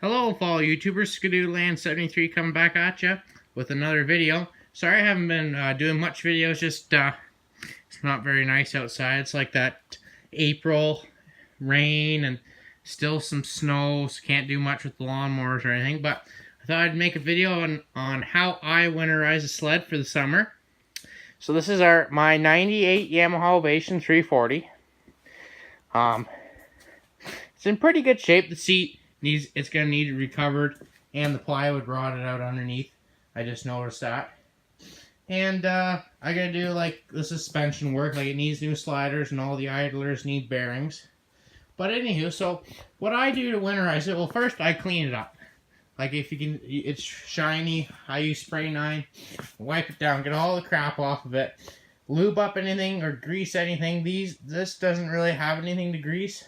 Hello, fellow YouTubers. Skidooland73 coming back at you with another video. Sorry I haven't been doing much videos, just it's not very nice outside. It's like that April rain and still some snow, so can't do much with the lawnmowers or anything. But I thought I'd make a video on how I winterize a sled for the summer. So this is my 98 Yamaha Ovation 340. It's in pretty good shape. The seat it's gonna need it recovered, and the plywood rotted out underneath. I just noticed that. And I gotta do like the suspension work. Like it needs new sliders, and all the idlers need bearings. But anywho, so what I do to winterize it? Well, first I clean it up. Like if you can, it's shiny. I use spray 9. Wipe it down, get all the crap off of it. Lube up anything or grease anything. This doesn't really have anything to grease.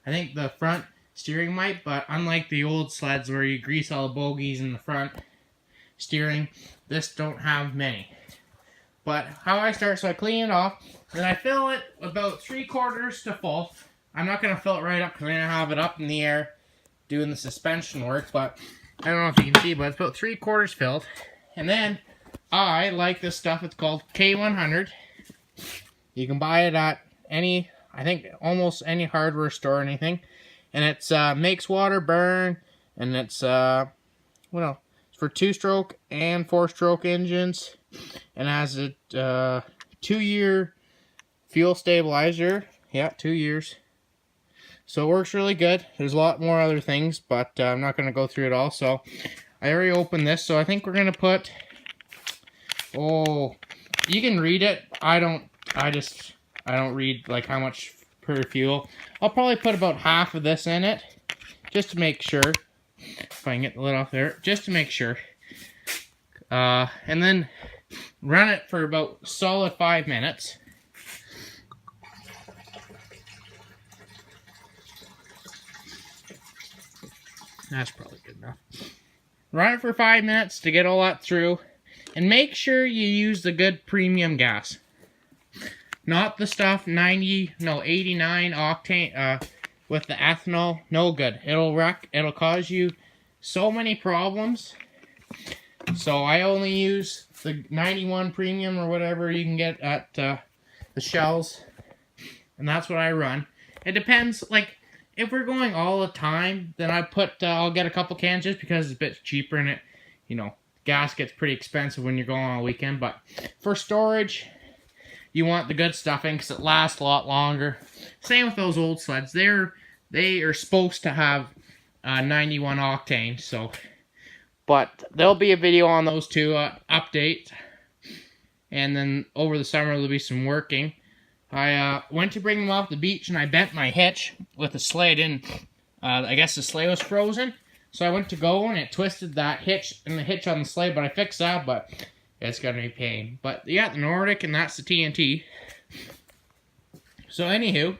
I think the front steering might, but unlike the old sleds where you grease all the bogies in the front steering, this don't have many. But how I start, so I clean it off, then I fill it about 3/4 to full. I'm not going to fill it right up because I'm going to have it up in the air doing the suspension work, but I don't know if you can see, but it's about 3/4 filled. And then I like this stuff. It's called K100. You can buy it at any, I think almost any hardware store or anything. And it's makes water burn, and it's it's for 2-stroke and 4-stroke engines, and has a 2-year fuel stabilizer. Yeah, 2 years. So it works really good. There's a lot more other things, but I'm not going to go through it all. So I already opened this, so I think we're going to put, you can read it. I don't read like how much per fuel. I'll probably put about half of this in it, just to make sure. If I can get the lid off there, just to make sure. And then run it for about solid 5 minutes. That's probably good enough. Run it for 5 minutes to get all that through, and make sure you use the good premium gas. Not the stuff 89 octane with the ethanol. No good. It'll wreck. It'll cause you so many problems. So I only use the 91 premium or whatever you can get at the Shells, and that's what I run. It depends. Like if we're going all the time, then I'll get a couple cans just because it's a bit cheaper, and gas gets pretty expensive when you're going on a weekend. But for storage, you want the good stuff in because it lasts a lot longer. Same with those old sleds. They are supposed to have 91 octane. So, but there'll be a video on those two update, and then over the summer there'll be some working. I went to bring them off the beach, and I bent my hitch with the sled in. I guess the sleigh was frozen, so I went to go and it twisted that hitch and the hitch on the sleigh. But I fixed that, but it's gonna be pain. But you got the Nordic, and that's the TNT. So anywho,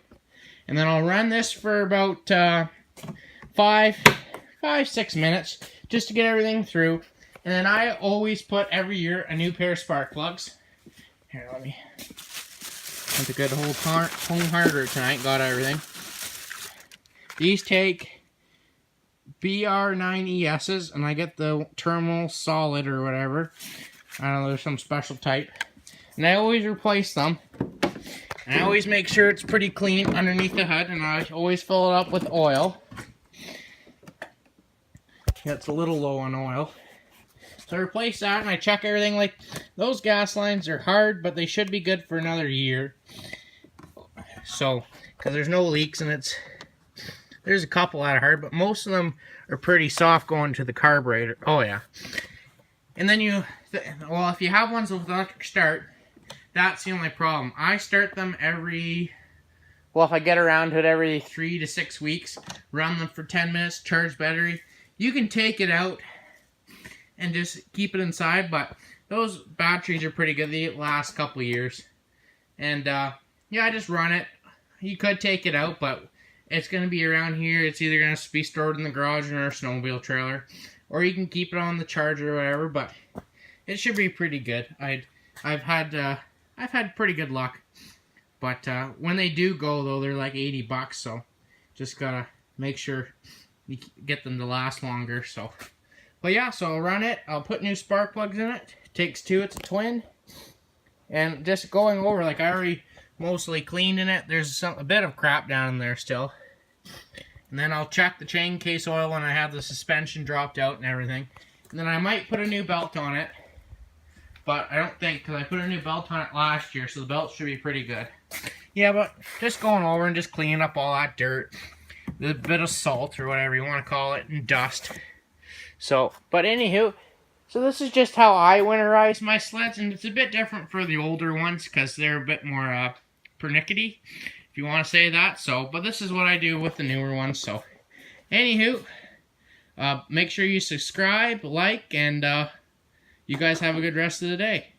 and then I'll run this for about 5-6 minutes just to get everything through. And then I always put every year a new pair of spark plugs. Here, let me went a good home hardware tonight. Got everything. These take BR9ESs, and I get the terminal solid or whatever. I don't know, there's some special type. And I always replace them. And I always make sure it's pretty clean underneath the hood, and I always fill it up with oil. Yeah, it's a little low on oil. So I replace that, and I check everything. Like, those gas lines are hard, but they should be good for another year. So, because there's no leaks, and there's a couple that are hard, but most of them are pretty soft going to the carburetor. Oh, yeah. And then if you have ones with electric start, that's the only problem. I start them if I get around to it, every 3 to 6 weeks. Run them for 10 minutes, charge battery. You can take it out and just keep it inside, but those batteries are pretty good. They last a couple of years. And yeah, I just run it. You could take it out, but it's going to be around here. It's either going to be stored in the garage or a snowmobile trailer, or you can keep it on the charger or whatever. But it should be pretty good. I've had pretty good luck. But when they do go, though, they're like $80. So just gotta make sure you get them to last longer. So, but yeah, so I'll run it. I'll put new spark plugs in it. It takes two. It's a twin. And just going over, like I already mostly cleaned in it. There's a bit of crap down in there still. And then I'll check the chain case oil when I have the suspension dropped out and everything. And then I might put a new belt on it. But I don't think, because I put a new belt on it last year, so the belt should be pretty good. Yeah, but just going over and just cleaning up all that dirt. A bit of salt, or whatever you want to call it, and dust. So, but anywho, so this is just how I winterize my sleds, and it's a bit different for the older ones, because they're a bit more pernickety, if you want to say that. So, but this is what I do with the newer ones. So, anywho, make sure you subscribe, like, and you guys have a good rest of the day.